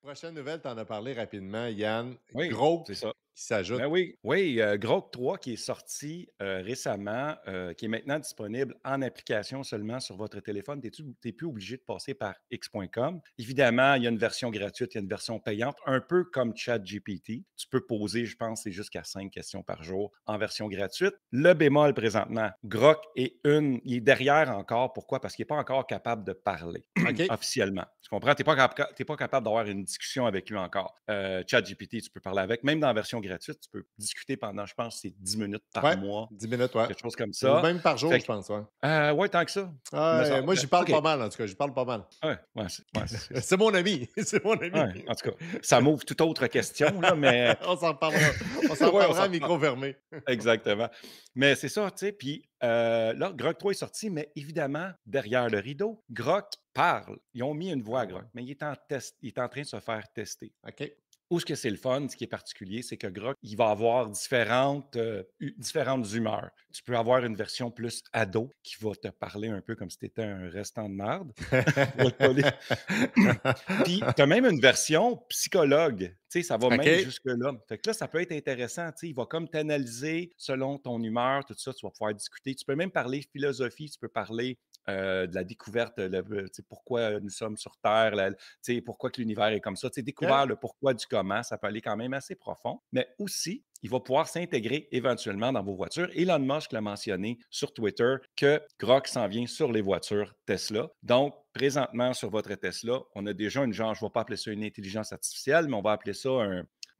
Prochaine nouvelle, tu en as parlé rapidement, Yann. Oui, Grok c'est ça. qui s'ajoute. Ben oui, oui, Grok 3 qui est sorti, récemment, qui est maintenant disponible en application seulement sur votre téléphone. Tu es plus obligé de passer par X.com. Évidemment, il y a une version gratuite, il y a une version payante, un peu comme ChatGPT. Tu peux poser, je pense, c'est jusqu'à 5 questions par jour en version gratuite. Le bémol présentement, Grok il est derrière encore. Pourquoi? Parce qu'il n'est pas encore capable de parler OK. officiellement. Tu comprends? Tu n'es pas capable d'avoir une discussion avec lui encore. ChatGPT, tu peux parler avec. Même dans la version gratuite, tu peux discuter pendant, je pense, c'est 10 minutes par Ouais, mois, 10 minutes, ouais. quelque chose comme Ou ça. même par jour, Fait je que, pense, ouais. ouais, tant que ça. Il me Ah, semble. moi, j'y parle OK. pas mal, en tout cas, j'y parle pas mal. Ouais, C'est mon ami, c'est mon ami. ouais, en tout cas, ça m'ouvre toute autre question, là, mais On s'en reparlera. On s'en ouais, on reparlera s'en à reparle. micro fermé. Exactement. Mais c'est ça, tu sais, puis là, Grok 3 est sorti, mais évidemment, derrière le rideau, Grok parle. Ils ont mis une voix Ah à Grok, ouais. mais il est en test, il est en train de se faire tester. OK. Où ce que c'est le fun, ce qui est particulier, c'est que Grok, il va avoir différentes humeurs. Tu peux avoir une version plus ado qui va te parler un peu comme si tu étais un restant de merde, pour être poli. Puis, tu as même une version psychologue. Tu sais, ça va même OK. jusque-là. Fait que là, ça peut être intéressant. Tu sais, il va comme t'analyser selon ton humeur, tout ça. Tu vas pouvoir discuter. Tu peux même parler philosophie. Tu peux parler de la découverte, tu sais, pourquoi nous sommes sur Terre, tu sais, pourquoi que l'univers est comme ça. Tu sais, OK. découvrir le pourquoi du comment, ça peut aller quand même assez profond. Mais aussi, il va pouvoir s'intégrer éventuellement dans vos voitures. Elon Musk l'a mentionné sur Twitter que Grok s'en vient sur les voitures Tesla. Donc, présentement, sur votre Tesla, on a déjà une genre, je ne vais pas appeler ça une intelligence artificielle, mais on va appeler ça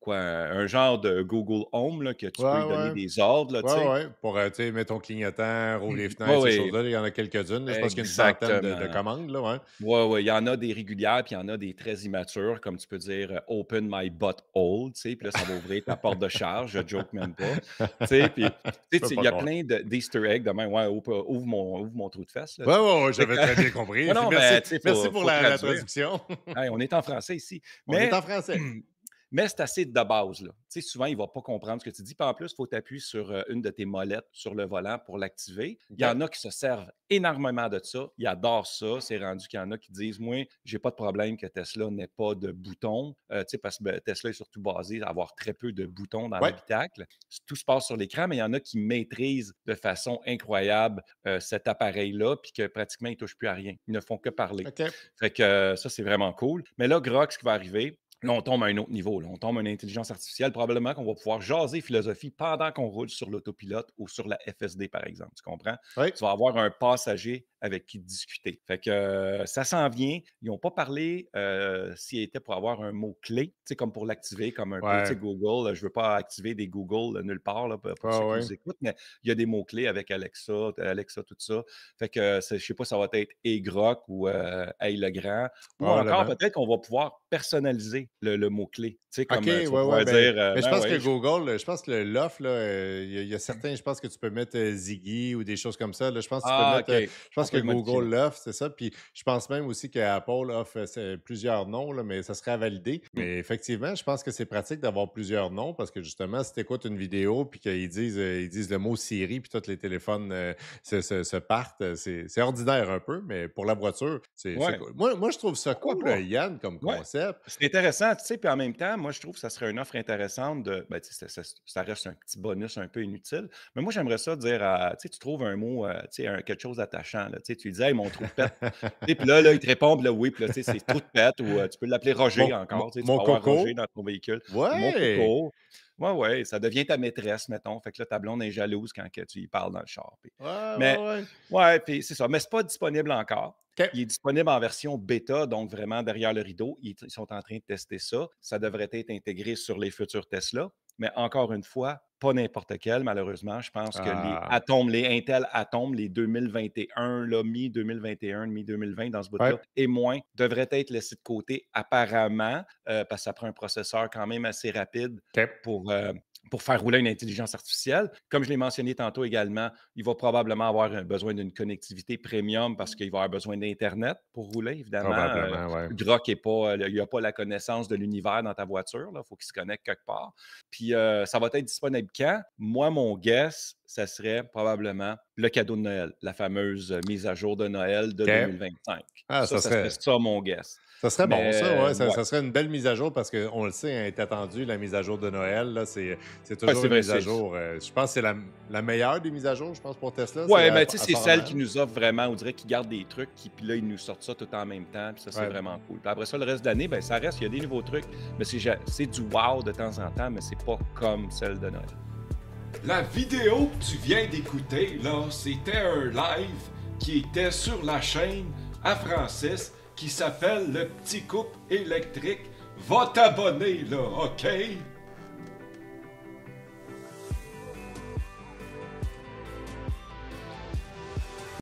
un genre de Google Home là, que tu peux Ouais, lui donner ouais. des ordres, là, tu Ouais, sais. ouais. Pour, tu sais, mettre ton clignotant, rouvre les Oui, fenêtres, ces oui, choses-là. Il y en a quelques-unes, là. Je pense qu'il y a une centaine de exactement. commandes, là, ouais. Oui, oui, il y en a des régulières, puis il y en a des très immatures, comme tu peux dire Open my butthole, tu sais, puis là, ça va ouvrir ta porte de charge, je joke même pas. Tu sais, puis Je tu peux sais, il pas y a croire. plein d'Easter eggs de même, ouais, ouvre mon trou de fesse, là, Ouais, tu sais. ouais, ouais, Fait j'avais que, très bien compris. non, non, Merci, mais tu sais, merci pour faut la traduire. traduction. Hey, on est en français ici. On est Mais, en français. mais c'est assez de base, là. Tu sais, souvent, il ne va pas comprendre ce que tu dis. Puis en plus, il faut t'appuyer sur une de tes molettes sur le volant pour l'activer. Il y OK. en a qui se servent énormément de ça. Ils adorent ça. C'est rendu qu'il y en a qui disent, moi, j'ai pas de problème que Tesla n'ait pas de boutons. Tu sais, parce que Tesla est surtout basé à avoir très peu de boutons dans Ouais. l'habitacle. Tout se passe sur l'écran, mais il y en a qui maîtrisent de façon incroyable cet appareil-là, puis que pratiquement, ils ne touchent plus à rien. Ils ne font que parler. OK. Fait que ça, c'est vraiment cool. Mais là, Grok, ce qui va arriver, là, on tombe à un autre niveau. Là. On tombe à une intelligence artificielle. Probablement qu'on va pouvoir jaser philosophie pendant qu'on roule sur l'autopilote ou sur la FSD, par exemple. Tu comprends? Oui. Tu vas avoir un passager avec qui discuter. Fait que ça s'en vient. Ils n'ont pas parlé s'il était pour avoir un mot-clé, tu sais, comme pour l'activer, comme un peu, tu sais, Ouais. Google. Je ne veux pas activer des Google nulle part là, pour ceux Ouais, qui ouais. nous écoutent, mais il y a des mots-clés avec Alexa, tout ça. Fait que je ne sais pas si ça va être et Grok ou Hey le grand. Ou encore, Probablement. peut-être qu'on va pouvoir personnaliser le mot-clé. Tu sais, OK, comme ouais, tu vas ouais, pouvoir ben dire, mais je ben pense que oui, Google, je pense que l'offre là, il y a certains je pense que tu peux mettre, Ziggy ou des choses comme ça, là. Je pense que tu peux ah, mettre, OK, je on pense peut que le modifier. Google l'offre, c'est ça. Puis je pense même aussi qu'Apple offre, plusieurs noms, là, mais ça serait à valider. Mmh. Mais effectivement, je pense que c'est pratique d'avoir plusieurs noms parce que justement, si tu écoutes une vidéo puis ils disent le mot Siri puis tous les téléphones, se partent, c'est ordinaire un peu, mais pour la voiture, c'est Ouais, cool. Moi, je trouve ça pourquoi cool, pas? Yann, comme Ouais, concept. c'est intéressant, tu sais, puis en même temps, moi, je trouve que ça serait une offre intéressante de ben, tu sais, ça reste un petit bonus un peu inutile, mais moi, j'aimerais ça dire à tu sais, tu trouves un mot, tu sais, quelque chose d'attachant, là, tu sais, tu lui dis: «Hey, mon trou de pète», tu sais, puis là, il te répond, puis là, oui, puis là, tu sais, c'est trou de pète ou tu peux l'appeler Roger encore, tu sais, tu Mon peux avoir coco. Roger dans ton véhicule ou mon Ouais! coco. Ouais, ouais, ça devient ta maîtresse, mettons, fait que là, ta blonde est jalouse quand que tu y parles dans le char, puis Ouais, mais ouais, ouais. ouais, puis c'est ça, mais c'est pas disponible encore. OK. Il est disponible en version bêta, donc vraiment derrière le rideau. Ils sont en train de tester ça. Ça devrait être intégré sur les futurs Tesla. Mais encore une fois, pas n'importe quel, malheureusement. Je pense que Ah, Les Intel Atom, les 2021, là, mi-2021, mi-2020, dans ce ouais. bout-là, et moins, devraient être laissés de côté apparemment, parce que ça prend un processeur quand même assez rapide OK. pour, euh, pour faire rouler une intelligence artificielle. Comme je l'ai mentionné tantôt également, il va probablement avoir besoin d'une connectivité premium parce qu'il va avoir besoin d'Internet pour rouler, évidemment. Probablement, ouais. Grok est pas, il n'a pas la connaissance de l'univers dans ta voiture. Il faut qu'il se connecte quelque part. Puis ça va être disponible quand? Moi, mon guess, ça serait probablement le cadeau de Noël, la fameuse mise à jour de Noël de OK. 2025. Ah, Ça serait ça mon guess. ça serait bon ça, Mais ouais, ouais, ça serait une belle mise à jour parce qu'on le sait, elle est attendue, la mise à jour de Noël, là, c'est ouais, toujours c'est une vrai. mise à jour, je pense que c'est la meilleure des mises à jour, je pense, pour Tesla, c'est Ouais, mais tu sais, c'est celle apparemment. qui nous offre vraiment, on dirait qu'ils gardent des trucs, puis là, ils nous sortent ça tout en même temps, puis ça, c'est Ouais. vraiment cool. Puis après ça, le reste de l'année, ben ça reste, il y a des nouveaux trucs, mais c'est du wow de temps en temps, mais c'est pas comme celle de Noël. La vidéo que tu viens d'écouter, là, c'était un live qui était sur la chaîne à Francis qui s'appelle Le Petit Couple électrique. Va t'abonner, là, OK?